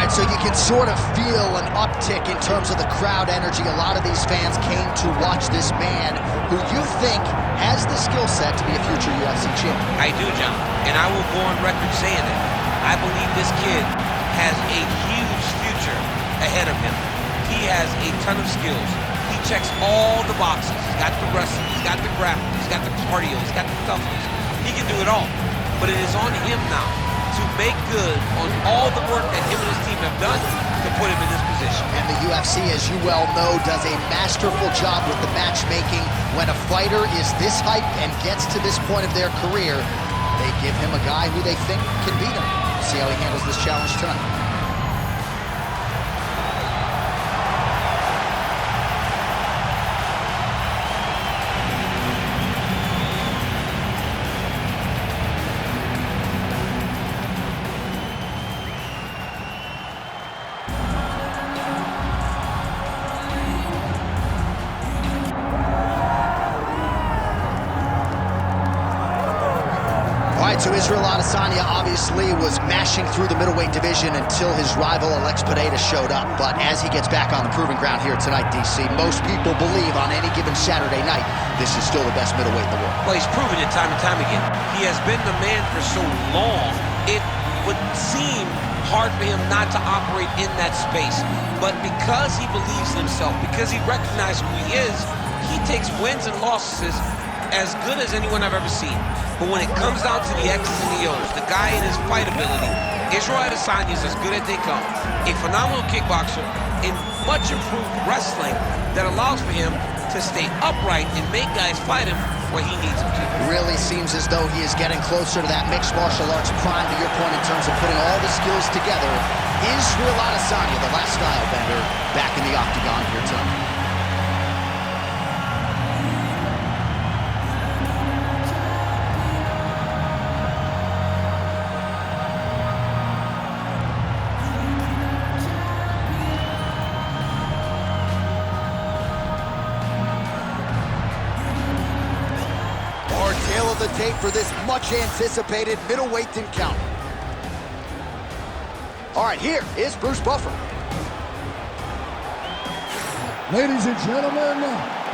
right, so you can sort of feel an uptick in terms of the crowd energy. A lot of these fans came to watch this man who you think has the skill set to be a future UFC champion. I do, John, and I will go on record saying it. I believe this kid has a huge future ahead of him. He has a ton of skills. He checks all the boxes. He's got the wrestling, he's got the grappling, he's got the cardio, he's got the toughness. He can do it all. But it is on him now to make good on all the work that him and his team have done to put him in this position. And the UFC, as you well know, does a masterful job with the matchmaking. When a fighter is this hyped and gets to this point of their career, they give him a guy who they think can beat him. See how he handles this challenge tonight. So Israel Adesanya obviously was mashing through the middleweight division until his rival Alex Pereira showed up. But as he gets back on the proving ground here tonight, DC, most people believe on any given Saturday night, this is still the best middleweight in the world. Well, he's proven it time and time again. He has been the man for so long, it would seem hard for him not to operate in that space. But because he believes in himself, because he recognizes who he is, he takes wins and losses as good as anyone I've ever seen. But when it comes down to the X's and the O's, the guy in his fight ability, Israel Adesanya is as good as they come. A phenomenal kickboxer in much improved wrestling that allows for him to stay upright and make guys fight him where he needs them to. Really seems as though he is getting closer to that mixed martial arts prime, to your point, in terms of putting all the skills together. Israel Adesanya, the last style bender, back in the octagon here tonight. The tape for this much anticipated middleweight encounter. All right, here is Bruce Buffer. Ladies and gentlemen,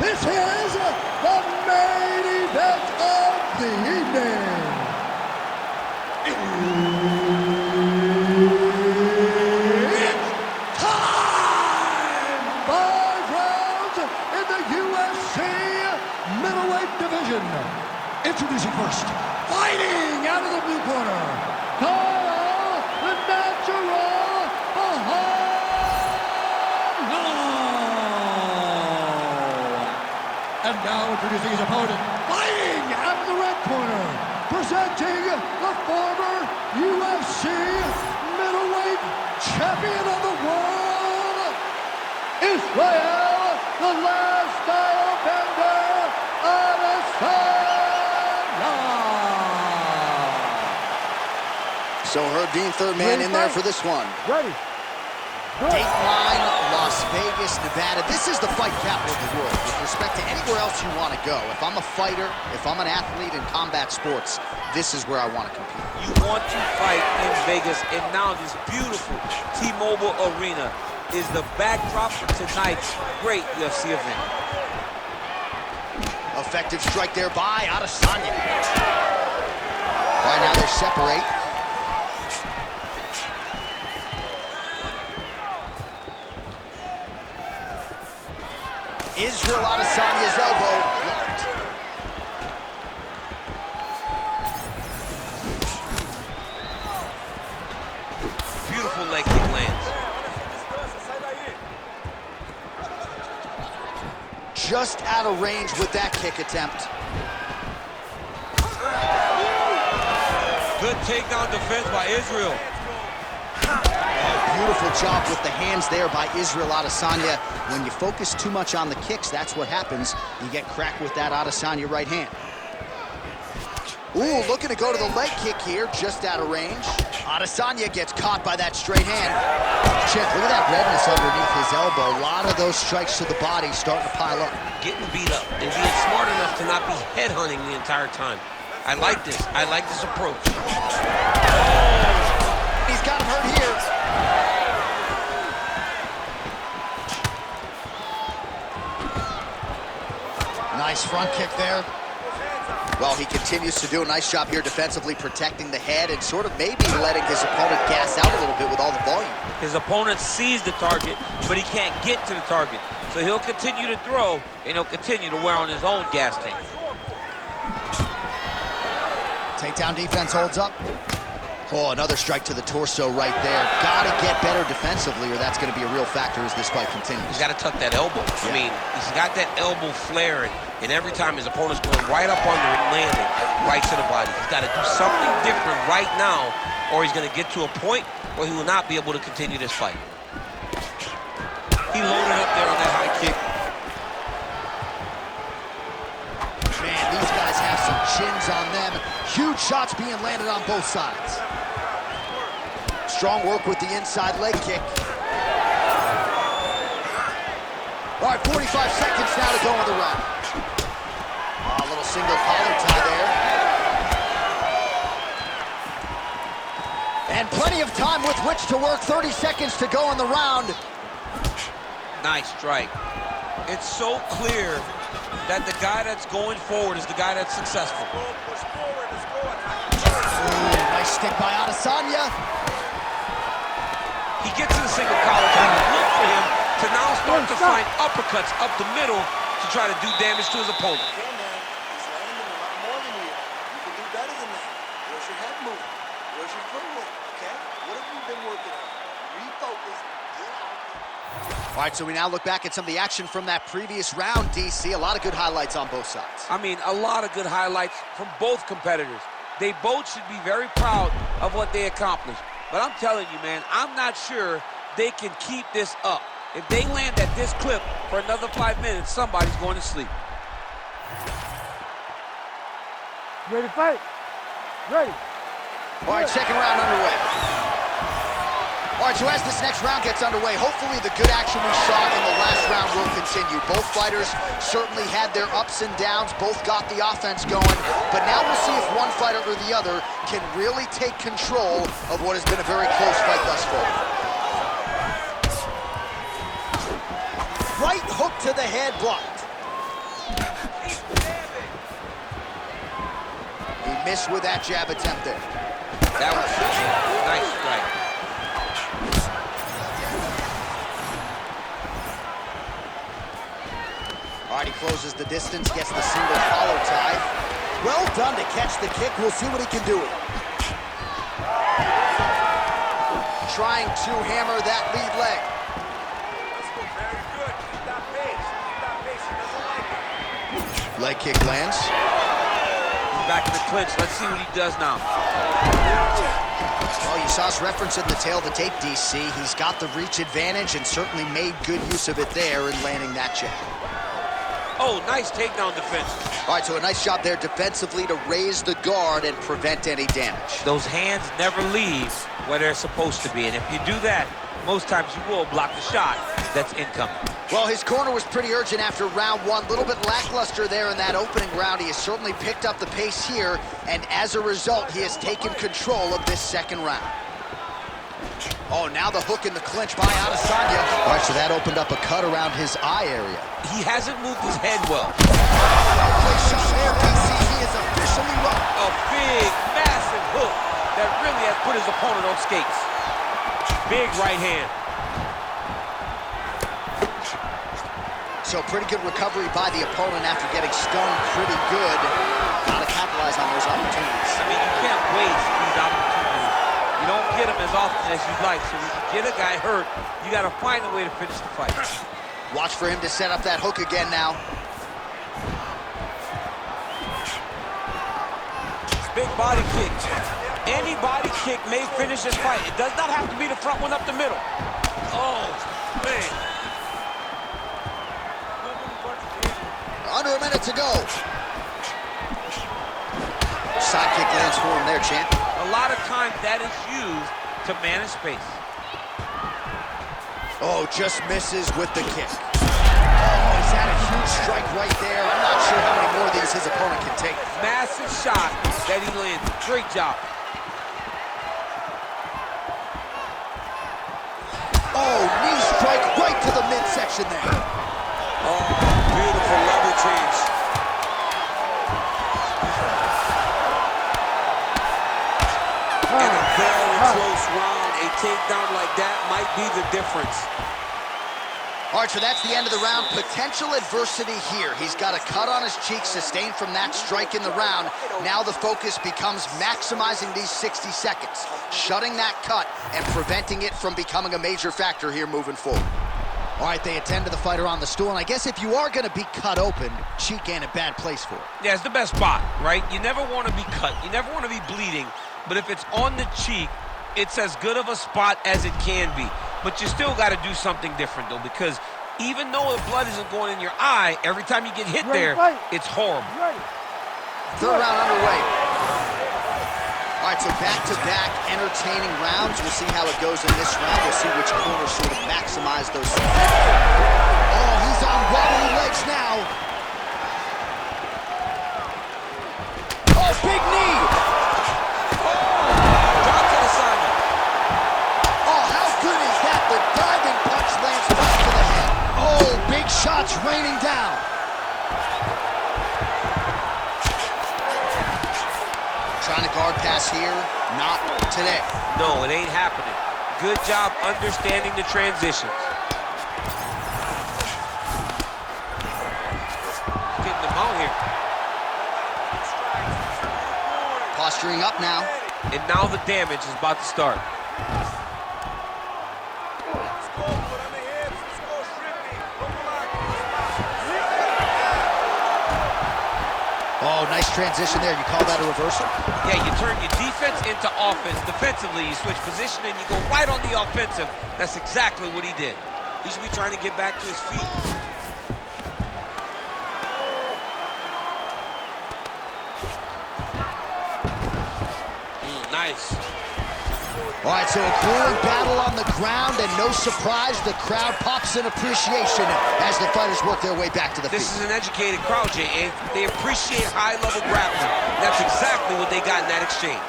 this is the main event of the evening. It's time! 5 rounds in the UFC middleweight division. Introducing first, fighting out of the blue corner, Caio, the natural, Borralho. And now introducing his opponent, fighting out of the red corner, presenting the former UFC middleweight champion of the world, Israel, the last style bender, Adesanya. So Herb Dean, third man in there for this one. Ready. Dateline, Las Vegas, Nevada. This is the fight capital of the world with respect to anywhere else you want to go. If I'm a fighter, if I'm an athlete in combat sports, this is where I want to compete. You want to fight in Vegas, and now this beautiful T-Mobile Arena is the backdrop for tonight's great UFC event. Effective strike there by Adesanya. Right now they separate. Israel Adesanya's elbow blocked. Beautiful leg kick lands. Just out of range with that kick attempt. Good takedown defense by Israel. Beautiful job with the hands there by Israel Adesanya. When you focus too much on the kicks, that's what happens. You get cracked with that Adesanya right hand. Ooh, looking to go to the leg kick here, just out of range. Adesanya gets caught by that straight hand. Check, look at that redness underneath his elbow. A lot of those strikes to the body starting to pile up. Getting beat up and being smart enough to not be headhunting the entire time. I like this. I like this approach. He's got him hurt here. Nice front kick there. Well, he continues to do a nice job here defensively, protecting the head and sort of maybe letting his opponent gas out a little bit with all the volume. His opponent sees the target, but he can't get to the target. So he'll continue to throw, and he'll continue to wear on his own gas tank. Takedown defense holds up. Oh, another strike to the torso right there. Gotta get better defensively, or that's gonna be a real factor as this fight continues. He's gotta tuck that elbow. Yeah. I mean, he's got that elbow flaring, and every time his opponent's going right up under it, landing right to the body. He's gotta do something different right now, or he's gonna get to a point where he will not be able to continue this fight. He loaded up there on that high kick. Man, these guys have some chins on them. Huge shots being landed on both sides. Strong work with the inside leg kick. All right, 45 seconds now to go in the round. A little single collar tie there. And plenty of time with which to work. 30 seconds to go in the round. Nice strike. It's so clear that the guy that's going forward is the guy that's successful. Ooh, nice stick by Adesanya. He gets in the single collar tie. Look for him to now start to find uppercuts up the middle to try to do damage to his opponent. Yeah, man. He's landing a lot more than you. You can do better than that. Where's your head moving? Where's your footwork? Okay? What have you been working on? Refocus. Get out. All right, so we now look back at some of the action from that previous round, DC. A lot of good highlights on both sides. I mean, a lot of good highlights from both competitors. They both should be very proud of what they accomplished. But I'm telling you, man, I'm not sure they can keep this up. If they land at this clip for another 5 minutes, somebody's going to sleep. Ready to fight? Ready. All right, second round underway. All right, so as this next round gets underway, hopefully the good action we saw in the last round will continue. Both fighters certainly had their ups and downs, both got the offense going, but now we'll see if one fighter or the other can really take control of what has been a very close fight thus far. Right hook to the head, blocked. He missed with that jab attempt there. That was a nice strike. All right, he closes the distance, gets the single collar tie. Well done to catch the kick. We'll see what he can do with it. Trying to hammer that lead leg. Very good. Keep that pace. Keep that pace. He doesn't like it. Leg kick lands. He's back in the clinch. Let's see what he does now. Well, you saw us reference in the tail of the tape, DC. He's got the reach advantage and certainly made good use of it there in landing that jab. Oh, nice takedown defense. All right, so a nice job there defensively to raise the guard and prevent any damage. Those hands never leave where they're supposed to be, and if you do that, most times you will block the shot that's incoming. Well, his corner was pretty urgent after round one. A little bit lackluster there in that opening round. He has certainly picked up the pace here, and as a result, he has taken control of this second round. Oh, now the hook in the clinch by Adesanya. All right, so that opened up a cut around his eye area. He hasn't moved his head well. Place shot there, DC. He is officially run. A big, massive hook that really has put his opponent on skates. Big right hand. So pretty good recovery by the opponent after getting stung pretty good. Gotta capitalize on those opportunities. I mean, you can't waste these opportunities. You don't get them as often as you'd like. So when you get a guy hurt, you gotta find a way to finish the fight. Watch for him to set up that hook again now. Big body kick. Any body kick may finish this fight. It does not have to be the front one up the middle. Oh, man. Under a minute to go. Side kick lands for him there, champ. A lot of times that is used to manage space. Oh, just misses with the kick. Oh, he's had a huge strike right there. I'm not sure how many more of these his opponent can take. Massive shot that he landed. Great job. Oh, knee strike right to the midsection there. Oh, beautiful level change. knockdown like that might be the difference. All right, so that's the end of the round. Potential adversity here. He's got a cut on his cheek sustained from that strike in the round. Now the focus becomes maximizing these 60 seconds, shutting that cut and preventing it from becoming a major factor here moving forward. All right, they attend to the fighter on the stool, and I guess if you are going to be cut open, cheek ain't a bad place for it. Yeah, it's the best spot, right? You never want to be cut. You never want to be bleeding. But if it's on the cheek, it's as good of a spot as it can be. But you still got to do something different, though, because even though the blood isn't going in your eye, every time you get hit there, it's horrible. Third round underway. All right, so back-to-back entertaining rounds. We'll see how it goes in this round. We'll see which corner sort of maximize those. Oh, he's on wobbly legs now. Oh, big knee. Drops Adesanya. Oh, how good is that? The diving punch lands right to the head. Oh, big shots raining down. Trying to guard pass here, not today. No, it ain't happening. Good job understanding the transitions. Getting them out here. Posturing up now. And now the damage is about to start. Oh, nice transition there. You call that a reversal? Yeah, you turn your defense into offense. Defensively, you switch position and you go right on the offensive. That's exactly what he did. He should be trying to get back to his feet. Nice. All right, so a grueling battle on the ground, and no surprise, the crowd pops in appreciation as the fighters work their way back to the feet. This is an educated crowd, Jay. They appreciate high-level grappling. That's exactly what they got in that exchange.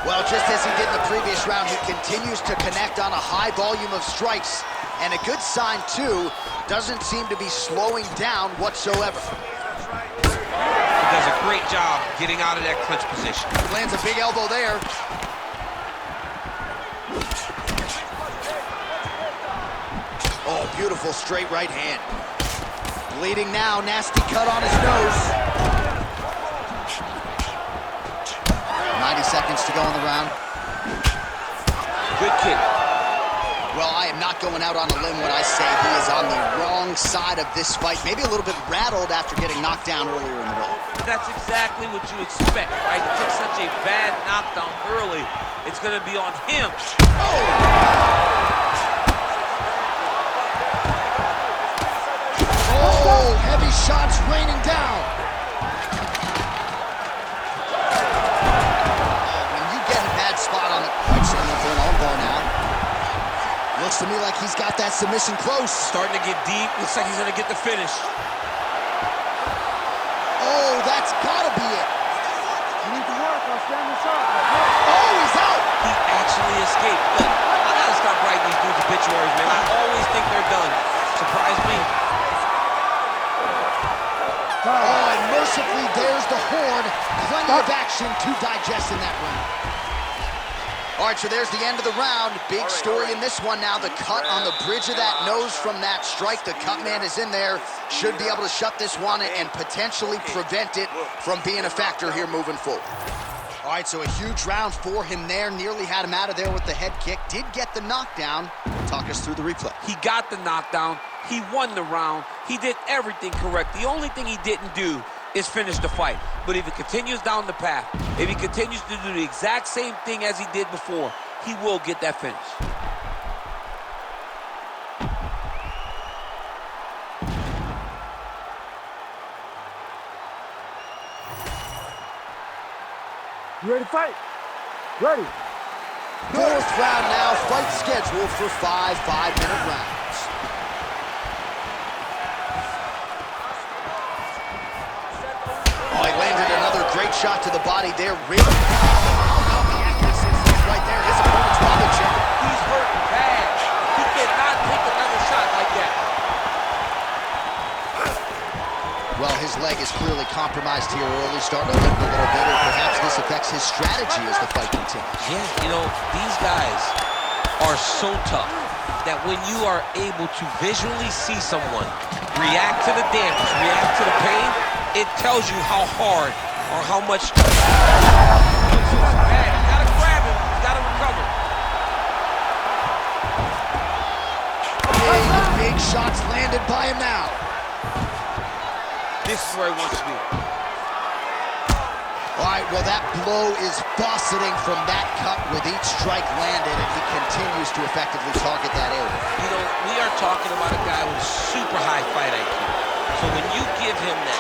Well, just as he did in the previous round, he continues to connect on a high volume of strikes. And a good sign, too, doesn't seem to be slowing down whatsoever. He does a great job getting out of that clinch position. He lands a big elbow there. Oh, beautiful straight right hand. Bleeding now, nasty cut on his nose. 90 seconds to go in the round. Good kick. Well, I am not going out on a limb when I say he is on the wrong side of this fight. Maybe a little bit rattled after getting knocked down earlier in the round. That's exactly what you expect, right? He took such a bad knockdown early. It's going to be on him. Oh, heavy shots raining down. When you get in a bad spot on the right, certainly for an armbar now. Looks to me like he's got that submission close. Starting to get deep. Looks like he's going to get the finish. Oh, that's gotta be it. You need to work on standing shot. Oh, he's out. He actually escaped. Look, I got to stop writing these dudes obituaries, man. I always think they're done. Surprise me. Oh, and mercifully, there's the horn. Plenty of action to digest in that round. All right, so there's the end of the round. Big story in this one now. The cut on the bridge of that nose from that strike. The cut man is in there. Should be able to shut this one and potentially prevent it from being a factor here moving forward. All right, so a huge round for him there. Nearly had him out of there with the head kick. Did get the knockdown. Talk us through the replay. He got the knockdown. He won the round. He did everything correct. The only thing he didn't do is finish the fight. But if he continues down the path, if he continues to do the exact same thing as he did before, he will get that finish. You ready to fight? Ready. Fourth round now. Fight scheduled for 5 5-minute rounds. Oh, he landed another great shot to the body there. Really? Oh, the accuracy is right there. His opponent's body check. He's hurt bad. He cannot take another shot like that. Well, his leg is clearly compromised here early, starting to limp a little bit, and perhaps this affects his strategy as the fight continues. Yeah, you know, these guys are so tough that when you are able to visually see someone react to the damage, react to the pain, it tells you how hard or how much... Bad. You gotta grab him, you gotta recover. Big shots landed by him now. This is where he wants to be. All right, well, that blow is buffeting from that cut with each strike landed, and he continues to effectively target that area. You know, we are talking about a guy with super high fight IQ. So when you give him that...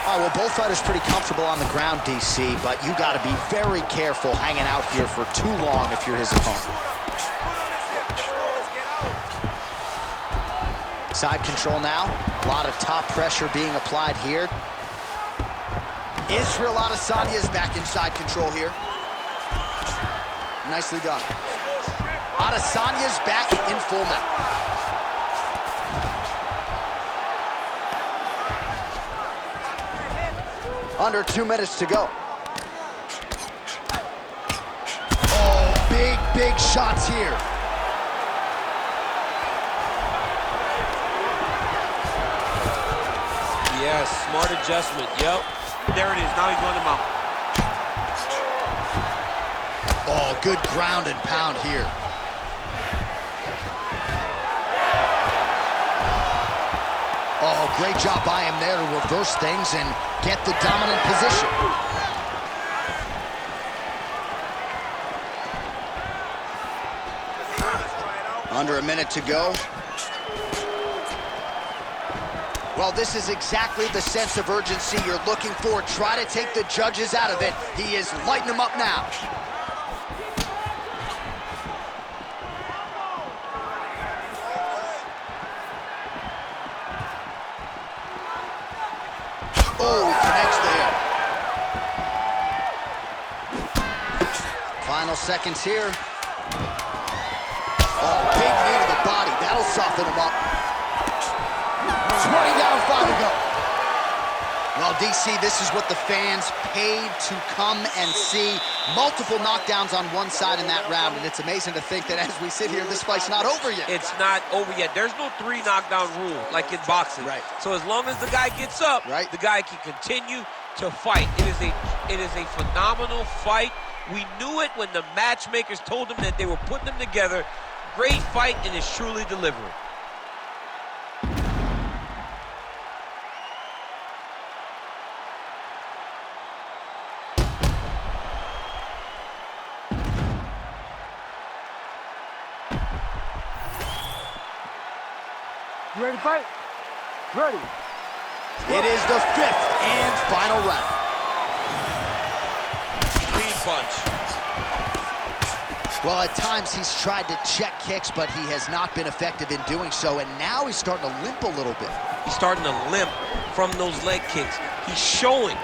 All right, well, both fighters pretty comfortable on the ground, DC, but you got to be very careful hanging out here for too long if you're his opponent. Side control now. A lot of top pressure being applied here. Israel Adesanya is back in side control here. Nicely done. Adesanya's back in full mount. Under 2 minutes to go. Oh, big shots here. Yes, smart adjustment. Yep. There it is. Now he's going to mount. Oh, good ground and pound here. Oh, great job by him there to reverse things and get the dominant position. Under a minute to go. Well, this is exactly the sense of urgency you're looking for. Try to take the judges out of it. He is lighting them up now. Oh, he connects there. Final seconds here. Oh, big knee to the body. That'll soften him up. 20 down, 5 to go. Well, DC, this is what the fans paid to come and see. Multiple knockdowns on one side in that round, and it's amazing to think that as we sit here, this fight's not over yet. It's not over yet. There's no 3 knockdown rule like in boxing. Right. So as long as the guy gets up, right, the guy can continue to fight. It is a phenomenal fight. We knew it when the matchmakers told them that they were putting them together. Great fight, and it's truly delivering. You ready to fight? Ready. It is the 5th and final round. Clean punch. Well, at times he's tried to check kicks, but he has not been effective in doing so, and now he's starting to limp a little bit. He's starting to limp from those leg kicks. He's showing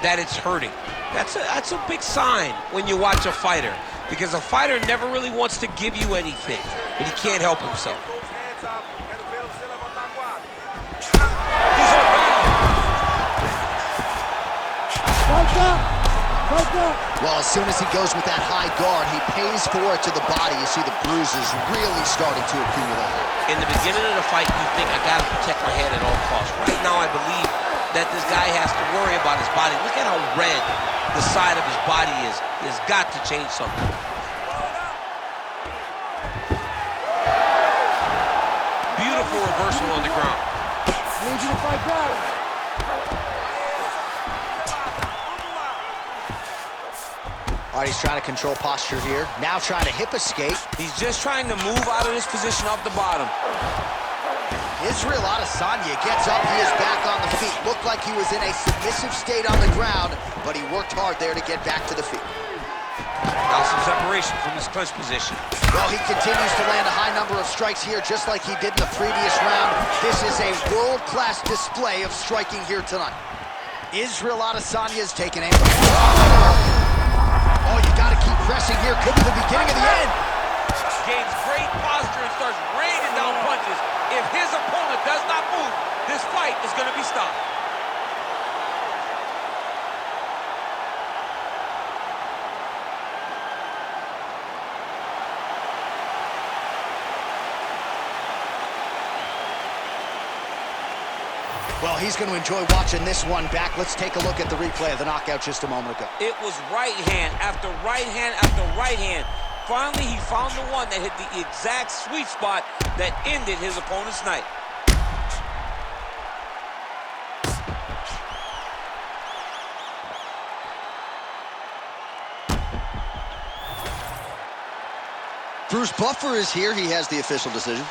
that it's hurting. That's a big sign when you watch a fighter, because a fighter never really wants to give you anything, but he can't help himself. Well, as soon as he goes with that high guard, he pays for it to the body. You see the bruises really starting to accumulate. In the beginning of the fight, you think, I gotta protect my head at all costs. Right now, I believe that this guy has to worry about his body. Look at how red the side of his body is. He's got to change something. Beautiful reversal on the ground. I need you to fight back. All right, he's trying to control posture here. Now trying to hip escape. He's just trying to move out of this position off the bottom. Israel Adesanya gets up. He is back on the feet. Looked like he was in a submissive state on the ground, but he worked hard there to get back to the feet. Now some separation from his clinch position. Well, he continues to land a high number of strikes here, just like he did in the previous round. This is a world-class display of striking here tonight. Israel Adesanya is taking aim. Oh, you got to keep pressing here. Could be the beginning of the end. Gains great posture and starts raining down punches. If his opponent does not move, this fight is going to be stopped. Well, he's going to enjoy watching this one back. Let's take a look at the replay of the knockout just a moment ago. It was right hand after right hand after right hand. Finally, he found the one that hit the exact sweet spot that ended his opponent's night. Bruce Buffer is here. He has the official decision.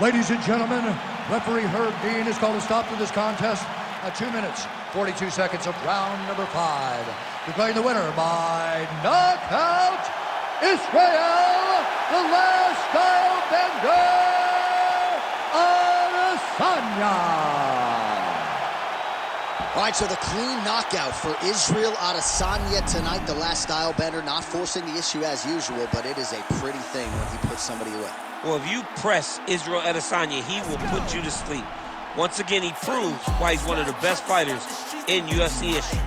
Ladies and gentlemen, referee Herb Dean has called a stop to this contest at 2 minutes, 42 seconds of round number 5. Declaring the winner by knockout, Israel, the last style bender, Adesanya. All right, so the clean knockout for Israel Adesanya tonight. The last style bender, not forcing the issue as usual, but it is a pretty thing when he puts somebody away. Well, if you press Israel Adesanya, he will put you to sleep. Once again, he proves why he's one of the best fighters in UFC history.